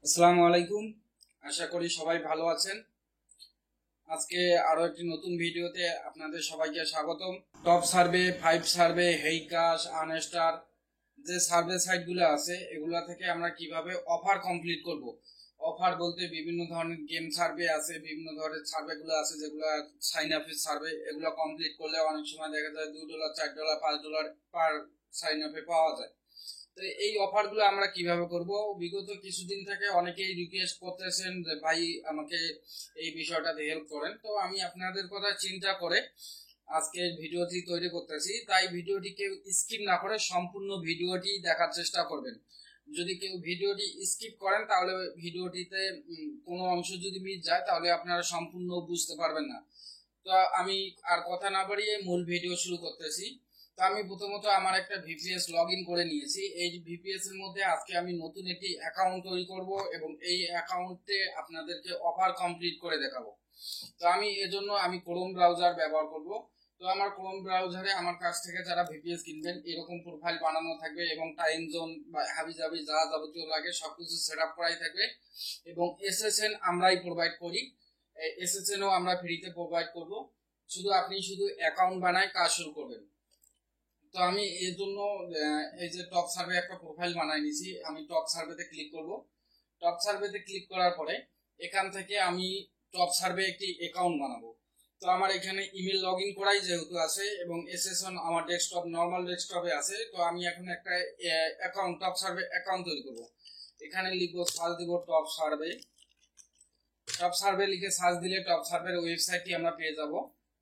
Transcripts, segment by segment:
আসসালামু আলাইকুম। আশা করি সবাই ভালো আছেন। আজকে আরো একটি নতুন ভিডিওতে আপনাদের সবাইকে স্বাগতম। টপ সার্ভে, ফাইভ সার্ভে, হেইকাশ, আনস্টার যে সার্ভে সাইটগুলো আছে এগুলা থেকে আমরা কিভাবে অফার কমপ্লিট করব। অফার বলতে বিভিন্ন ধরনের গেম সার্ভে আছে, বিভিন্ন ধরনের সার্ভেগুলো আছে যেগুলো সাইন আপের সার্ভে। এগুলো কমপ্লিট করলে অনেক সময় দেখা যায় $2, $4, $5 পার সাইন আপে পাওয়া যায়। তো এই অফারগুলো আমরা কিভাবে করব? বিগত কিছুদিন থেকে অনেকেই রিকোয়েস্ট করতেছেন যে ভাই আমাকে এই বিষয়টাতে হেল্প করেন। তো আমি আপনাদের কথা চিন্তা করে আজকে ভিডিওটি তৈরি করতেছি। তাই ভিডিওটি কেউ স্কিপ না করে সম্পূর্ণ ভিডিওটি দেখার চেষ্টা করবেন। যদি কেউ ভিডিওটি স্কিপ করেন তাহলে ভিডিওটিতে কোনো অংশ যদি মিস যায় তাহলে আপনারা সম্পূর্ণ বুঝতে পারবেন না। তো আমি আর কথা না বাড়িয়ে মূল ভিডিও শুরু করতেছি। তো আমি প্রথমত আমার একটা ভিপিএস লগ ইন করে নিয়েছি। এই ভিপিএস এর মধ্যে আজকে আমি নতুন একটি অ্যাকাউন্ট তৈরি করব এবং এই অ্যাকাউন্টে আপনাদেরকে অফার কমপ্লিট করে দেখাবো। তো আমি ক্রোম ব্রাউজার ব্যবহার করব। তো আমার ক্রোম ব্রাউজারে আমার কাছ থেকে যারা ভিপিএস কিনবেন এরকম প্রোফাইল বানানো থাকবে এবং টাইম জোন বা হাবিজাবি যা যাবতীয় লাগে সবকিছু সেট আপ করাই থাকবে এবং এসএসএন আমরাই প্রোভাইড করি। এসএসএনও আমরা ফ্রিতে প্রোভাইড করব। শুধু অ্যাকাউন্ট বানায় কাজ শুরু করবেন। তো আমি এর জন্য এই যে টপ সার্ভে একটা প্রোফাইল বানাই নিছি। আমি টপ সার্ভেতে ক্লিক করব। টপ সার্ভেতে ক্লিক করার পরে এখান থেকে আমি টপ সার্ভে একটি অ্যাকাউন্ট বানাবো। তো আমার এখানে ইমেল লগ ইন করাই যেহেতু আছে এবং এসএসএন আমার ডেস্কটপ নর্মাল ডেস্কটপে আছে। তো আমি এখন একটা অ্যাকাউন্ট টপ সার্ভে অ্যাকাউন্ট তৈরি করব। এখানে লিখবো, সার্চ দিব টপ সার্ভে। টপ সার্ভে লিখে সার্চ দিলে টপ সার্ভের ওয়েবসাইটটি আমরা পেয়ে যাব।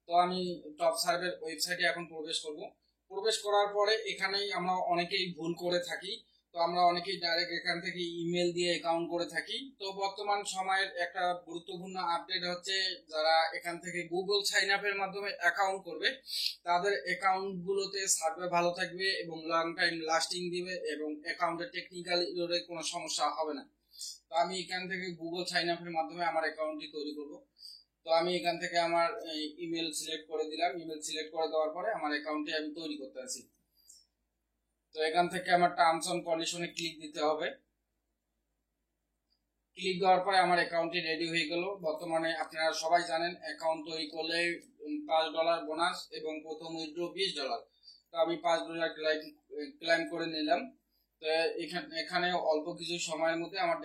তো আমি টপ সার্ভের ওয়েবসাইটে এখন প্রবেশ করব। প্রবেশ করার পরে এখানেই আমরা অনেকেই ভুল করে থাকি। তো আমরা অনেকেই ডাইরেক্ট এখান থেকে ইমেল দিয়ে অ্যাকাউন্ট করে থাকি। তো বর্তমান সময়ের একটা গুরুত্বপূর্ণ আপডেট হচ্ছে, যারা এখান থেকে গুগল সাইন আপের মাধ্যমে অ্যাকাউন্ট করবে তাদের অ্যাকাউন্টগুলোতে সার্ভে ভালো থাকবে এবং লং টাইম লাস্টিং দিবে এবং অ্যাকাউন্টের টেকনিক্যাল কোনো সমস্যা হবে না। তো আমি এখান থেকে গুগল সাইন আপের মাধ্যমে আমার অ্যাকাউন্টটি তৈরি করব। তো আমি এখান থেকে আমার ইমেল সিলেক্ট করে দিলাম। ইমেল সিলেক্ট করে দেওয়ার পরে আমার অ্যাকাউন্টটি আমি তৈরি করতে আছি। তো এখান থেকে আমার টার্মস অ্যান্ড কন্ডিশনে ক্লিক দিতে হবে। ক্লিক দেওয়ার পরে আমার অ্যাকাউন্টটি রেডি হয়ে গেল। বর্তমানে আপনারা সবাই জানেন অ্যাকাউন্ট তৈরি করলে $5 বোনাস এবং প্রথম উইথড্র $20। তো আমি $5 ক্লাইম করে নিলাম। তো এখানে অল্প কিছু সময়ের মধ্যে আমার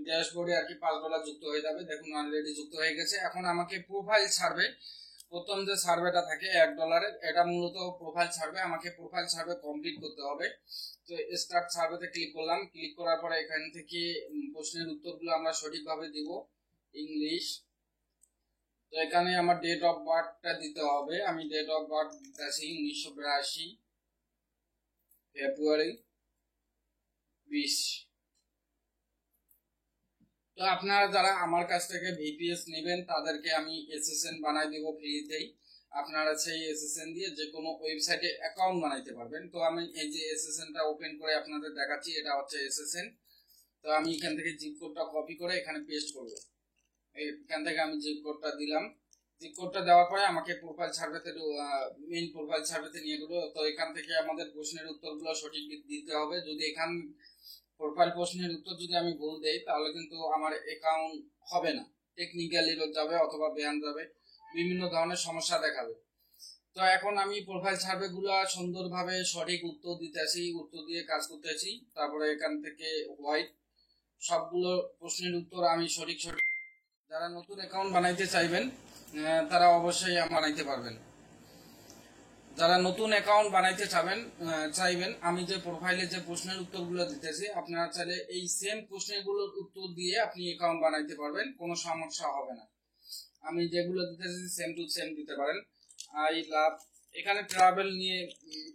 ড্যাশবোর্ডে আর কি $5 যুক্ত হয়ে যাবে। দেখুন অলরেডি যুক্ত হয়ে গেছে। এখন আমাকে প্রোফাইল সার্ভে, প্রথম যে সার্ভেটা থাকে $1, এটা মূলত প্রোফাইল সার্ভে। আমাকে প্রোফাইল সার্ভে কমপ্লিট করতে হবে। তো স্টার্ট সার্ভেতে ক্লিক করলাম। ক্লিক করার পরে এখান থেকে প্রশ্নের উত্তরগুলো আমরা সঠিকভাবে দিব। ইংলিশ। তো এখানে আমার ডেট অফ বার্থটা দিতে হবে। আমি ডেট অফ বার্থ দিতেছি 1982 ফেব্রুয়ারি 20। তো আপনারা যারা আমার কাছ থেকে ভিপিএস নেবেন তাদেরকে আমি এসএসএন বানাই দেব ফ্রিতেই। আপনারা সেই এসএসএন দিয়ে যে কোনো ওয়েবসাইটে অ্যাকাউন্ট বানাইতে পারবেন। তো আমি এই যে এসএসএনটা ওপেন করে আপনাদের দেখাচ্ছি, এটা হচ্ছে এসএসএন। তো আমি এখান থেকে জিপ কোডটা কপি করে এখানে পেস্ট করব। এখান থেকে আমি জিপ কোডটা দিলাম। জিপ কোডটা দেওয়ার পরে আমাকে প্রোফাইল সার্ভেতে মেইন প্রোফাইল সার্ভেতে নিয়ে গেলো। তো এখান থেকে আমাদের প্রশ্নের উত্তরগুলো সঠিক দিতে হবে। যদি এখান প্রোফাইল প্রশ্নের উত্তর যদি আমি ভুল দেই তাহলে কিন্তু আমার অ্যাকাউন্ট হবে না, টেকনিক্যালি যাবে অথবা ব্যান যাবে, বিভিন্ন ধরনের সমস্যা দেখাবে। তো এখন আমি প্রোফাইল সার্ভে গুলা সুন্দরভাবে সঠিক উত্তর দিতেছি, উত্তর দিয়ে কাজ করতেছি। তারপরে এখান থেকে হোয়াইট সবগুলো প্রশ্নের উত্তর আমি সঠিক সঠিক। যারা নতুন অ্যাকাউন্ট বানাইতে চাইবেন তারা অবশ্যই বানাইতে পারবেন। যারা নতুন অ্যাকাউন্ট বানাইতে চাইবেন আমি যে প্রোফাইলে যে প্রশ্নের উত্তরগুলো দিতেছি আপনারা চাইলে এই সেম প্রশ্নগুলোর উত্তর দিয়ে আপনি অ্যাকাউন্ট বানাইতে পারবেন, কোনো সমস্যা হবে না। আমি যেগুলো দিতেছি সেম টু সেম দিতে পারেন। আই লাভ, এখানে ট্রাভেল নিয়ে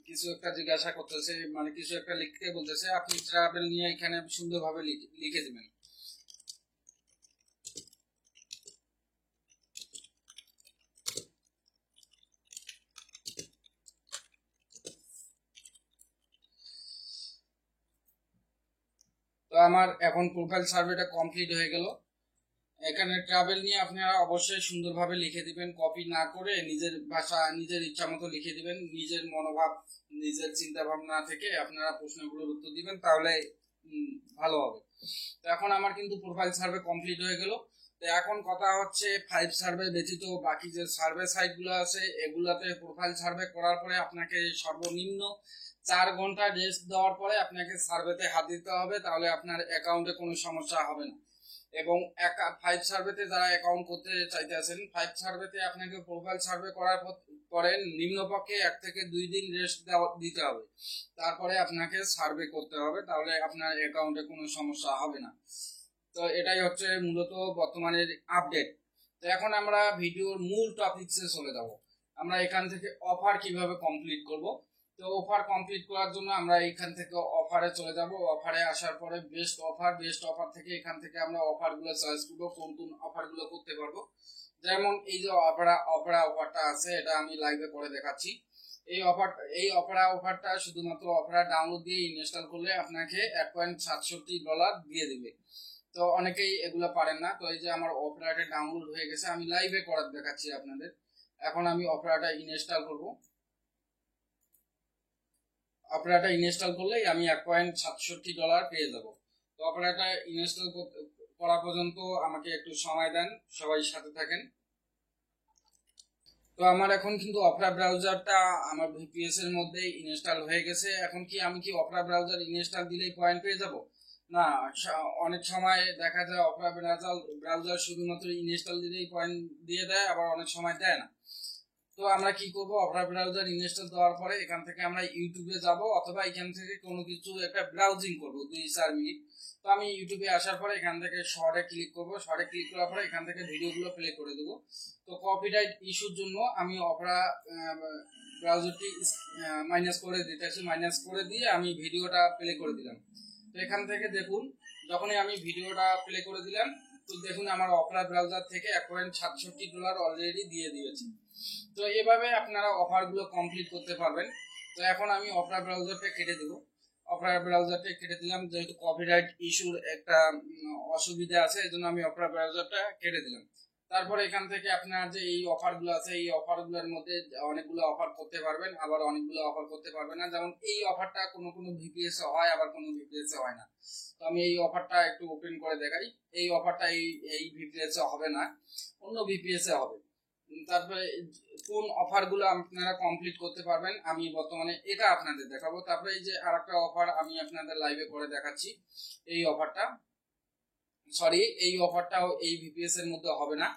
কিছু একটা জিজ্ঞাসা করতেছে, মানে কিছু একটা লিখতে বলতেছে, আপনি ট্রাভেল নিয়ে এখানে সুন্দরভাবে লিখে দিবেন। তো আমার এখন প্রোফাইল সার্ভেটা কমপ্লিট হয়ে গেল। এখানে ট্রাভেল নিয়ে আপনারা অবশ্যই সুন্দরভাবে লিখে দিবেন, কপি না করে নিজের ভাষা নিজের ইচ্ছা মতো লিখে দিবেন। নিজের মনোভাব নিজের চিন্তা ভাবনা থেকে আপনারা প্রশ্নগুলোর উত্তর দিবেন, তাহলে ভালো হবে। তো এখন আমার কিন্তু প্রোফাইল সার্ভে কমপ্লিট হয়ে গেল। তো এখন কথা হচ্ছে 5 সার্ভে ব্যতীত বাকি যে সার্ভে সাইটগুলো আছে এগুলাতে প্রোফাইল সার্ভে করার পরে আপনাকে সর্বনিম্ন 4 ঘন্টা রেস্ট দেওয়ার পরে আপনাকে সার্ভেতে হাত দিতে হবে, তাহলে আপনার অ্যাকাউন্টে কোনো সমস্যা হবে না। এবং 5 সার্ভেতে যারা অ্যাকাউন্ট করতে চাইতেছেন, 5 সার্ভেতে আপনাকে প্রোফাইল সার্ভে করার পরে নিম্নপক্ষে 1 থেকে 2 দিন রেস্ট দিতে হবে, তারপরে আপনাকে সার্ভে করতে হবে, তাহলে আপনার অ্যাকাউন্টে কোনো সমস্যা হবে না। তো এটাই হচ্ছে মূলত বর্তমানের আপডেট। তো এখন আমরা ভিডিওর মূল টপিকসে চলে যাব। আমরা এখান থেকে অফার কিভাবে কমপ্লিট করব। তো অফার কমপ্লিট করার জন্য আমরা এখান থেকে অফারে চলে যাব। অফারে আসার পরে বেস্ট অফার থেকে এখান থেকে আমরা অফারগুলো চয়েস করব, কোন কোন অফারগুলো করতে পারবো। যেমন এই যে অফারটা আছে, এটা আমি লাইভে করে দেখাচ্ছি। এই অফারটা শুধুমাত্র অফার ডাউনলোড দিয়ে ইনস্টল করলে আপনাকে $1.67 দিয়ে দিবে। তো অনেকেই এগুলো পারেন না। তো এই যে আমার অপারেটর ডাউনলোড হয়ে গেছে, আমি লাইভে করে দেখাচ্ছি আপনাদের। এখন আমি অপারেটর ইনস্টল করব। অপারেটর ইনস্টল করলেই আমি $1.67 পেয়ে যাব। তো অপারেটর ইনস্টল করা পর্যন্ত আমাকে একটু সময় দেন, সবাই সাথে থাকেন। তো আমার এখন কিন্তু অপেরা ব্রাউজারটা আমার ভিপিএস এর মধ্যে ইনস্টল হয়ে গেছে। এখন কি আমি কি অপেরা ব্রাউজার ইনস্টল দিলেই পয়েন্ট পেয়ে যাব? না, অনেক সময় দেখা যায় অপেরা ব্রাউজার শুধুমাত্র ইনস্টল দিলেই পয়েন্ট দিয়ে দেয়, আবার অনেক সময় দেয় না। তো আমরা কি করব, অপেরা ব্রাউজার ইনস্টল দেওয়ার পরে এখান থেকে আমরা ইউটিউবে যাব, অথবা এখান থেকে কোনো কিছু একটা ব্রাউজিং করব 2-4 মিনিট। তো আমি ইউটিউবে আসার পরে এখান থেকে শর্টে ক্লিক করব। শর্টে ক্লিক করার পরে এখান থেকে ভিডিওগুলো প্লে করে দেব। তো কপিরাইট ইস্যুর জন্য আমি অপেরা ব্রাউজারটি মাইনাস করে দিতেছি। মাইনাস করে দিয়ে আমি ভিডিওটা প্লে করে দিলাম। তো এখান থেকে দেখুন, যখনই আমি ভিডিওটা প্লে করে দিলাম, তো দেখুন আমার অপেরা ব্রাউজার থেকে $1.67 অলরেডি দিয়ে দিয়েছে। তো এভাবে আপনারা অফারগুলো কমপ্লিট করতে পারবেন। তো এখন আমি অপেরা ব্রাউজারটা কেটে দেব। অপেরা ব্রাউজারটা কেটে দিলাম, যেহেতু কপিরাইট ইস্যুর একটা অসুবিধা আছে, এই জন্য আমি অপেরা ব্রাউজারটা কেটে দিলাম। তারপরে এখান থেকে আপনার যে এই অফারগুলো আছে, এই অফারগুলোর মধ্যে অনেকগুলো অফার করতে পারবেন, আবার অনেকগুলো অফার করতে পারবেন না। যেমন এই অফারটা কোনো ভিপিএস এ হয়, আবার কোনো ভিপিএস এ হয় না। তো আমি এই অফারটা একটু ওপেন করে দেখাই। এই অফারটা এই ভিপিএস এ হবে না, অন্য ভিপিএস এ হবে। তারপরে কোন অফারগুলো আপনারা কমপ্লিট করতে পারবেন আমি বর্তমানে এটা আপনাদের দেখাবো। তারপরে এই যে আরেকটা অফার আমি আপনাদের লাইভে করে দেখাচ্ছি। এই অফারটাও এই ভিপিএস এর মধ্যে হবে না।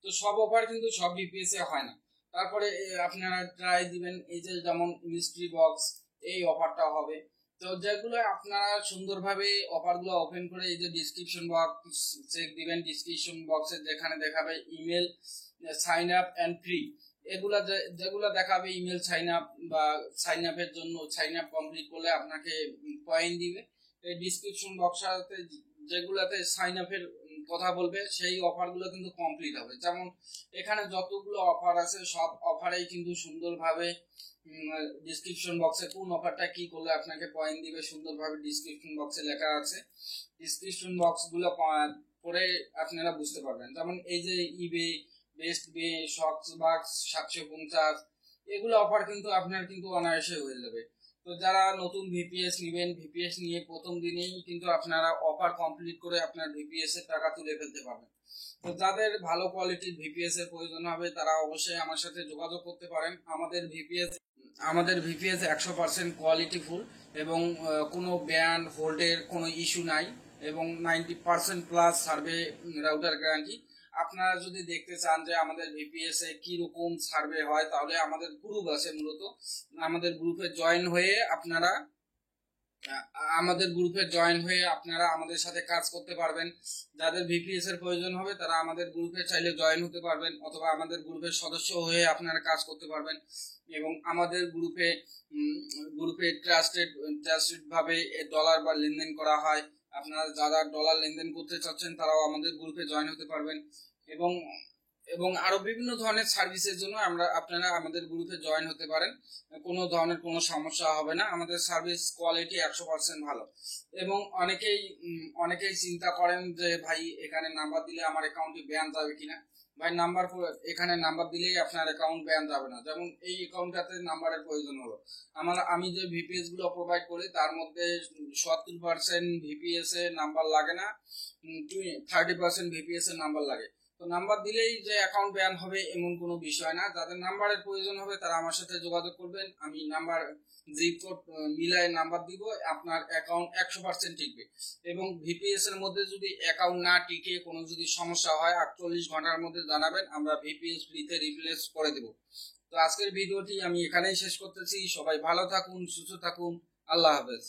তো সব অফার কিন্তু সব ভিপিএস এ হয় না। তারপরে আপনারা ট্রাই দিবেন, এই যে যেমন মিস্ট্রি বক্স, এই অফারটা হবে। তো যেগুলো আপনারা সুন্দরভাবে অফারগুলো ওপেন করে এই যে ডিসক্রিপশন বক্স চেক দিবেন, ডিসক্রিপশন বক্সে যেখানে দেখাবে email sign up and free, যেগুলো দেখাবে ইমেল সাইন আপ বা সাইন আপের জন্য, সাইন আপ কমপ্লিট করলে আপনাকে পয়েন্ট দিবে। এই ডিসক্রিপশন বক্সটাতে যেগুলাতে সাইন আপের কথা বলবে সেই অফারগুলো কিন্তু কমপ্লিট হবে। যেমন এখানে যতগুলো অফার আছে সব অফারেই কিন্তু সুন্দরভাবে ডিসক্রিপশন বক্সে কোন অফারটা কি করলে আপনাকে পয়েন্ট দিবে সুন্দরভাবে ডিসক্রিপশন বক্সে লেখা আছে। ডিসক্রিপশন বক্সগুলো পরে আপনারা বুঝতে পারবেন। যেমন এই যে ইবে, বেস্ট বে, শক্সবাক্স 750, এগুলো অফার কিন্তু আপনার কিন্তু অনায়াসে হয়ে যাবে। তো যারা নতুন ভিপিএস নেবেন, ভিপিএস নিয়ে প্রথম দিনেই কিন্তু আপনারা অফার কমপ্লিট করে আপনার ভিপিএস এর টাকা তুলে ফেলতে পারবেন। তো যাদের ভালো কোয়ালিটির ভিপিএস এর প্রয়োজন হবে তারা অবশ্যই আমার সাথে যোগাযোগ করতে পারেন। আমাদের ভিপিএস 100% কোয়ালিটিফুল এবং কোনো ব্যান্ড হোল্ডের কোনো ইস্যু নাই, এবং 90% প্লাস সার্ভে রাউটার গ্যারান্টি। আপনারা যদি দেখতে চান যে আমাদের ভিপিএস এ কি রকম সার্ভে হয়, তাহলে আমাদের গ্রুপ আছে, মূলত আমাদের গ্রুপে জয়েন হয়ে আপনারা আমাদের সাথে কাজ করতে পারবেন। যাদের ভিপিএস এর প্রয়োজন হবে তারা আমাদের গ্রুপে চাইলে জয়েন হতে পারবেন, অথবা আমাদের গ্রুপের সদস্য হয়ে আপনারা কাজ করতে পারবেন। এবং আমাদের গ্রুপে ট্রাস্টেড ভাবে ডলার বা লেনদেন করা হয়। আপনারা যারা ডলার লেনদেন করতে চাচ্ছেন তারাও আমাদের গ্রুপে জয়েন হতে পারবেন। এবং এবং আরো বিভিন্ন ধরনের সার্ভিসের জন্য আপনারা আমাদের গ্রুপে জয়েন হতে পারেন। কোনো ধরনের কোনো সমস্যা হবে না। আমাদের সার্ভিস কোয়ালিটি 100% ভালো। এবং অনেকেই চিন্তা করেন যে ভাই এখানে নাম্বার দিলে আমার অ্যাকাউন্টে ব্যান যাবে কিনা। ভাই এখানে নাম্বার দিলেই আপনার অ্যাকাউন্ট ব্যান যাবে না। যেমন এই অ্যাকাউন্টটাতে নাম্বারের প্রয়োজন হলো, আমি যে ভিপিএস গুলো প্রোভাইড করি তার মধ্যে 70% ভিপিএস এর নাম্বার লাগে না, 30% ভিপিএস এর নাম্বার লাগে। তো নাম্বার দিলেই যে অ্যাকাউন্ট ব্যান হবে এমন কোনো বিষয় না। যাদের নাম্বারের প্রয়োজন হবে তারা আমার সাথে যোগাযোগ করবেন। আমি নাম্বার জিপ কোড মিলায় নাম্বার দিব, আপনার অ্যাকাউন্ট 100% টিকবে। এবং ভিপিএস এর মধ্যে যদি অ্যাকাউন্ট না টিকে কোনো যদি সমস্যা হয় 48 ঘন্টার মধ্যে জানাবেন, আমরা ভিপিএস ফ্রিতে রিপ্লেস করে দেব। তো আজকের ভিডিওটি আমি এখানেই শেষ করতেছি। সবাই ভালো থাকুন, সুস্থ থাকুন। আল্লাহ হাফেজ।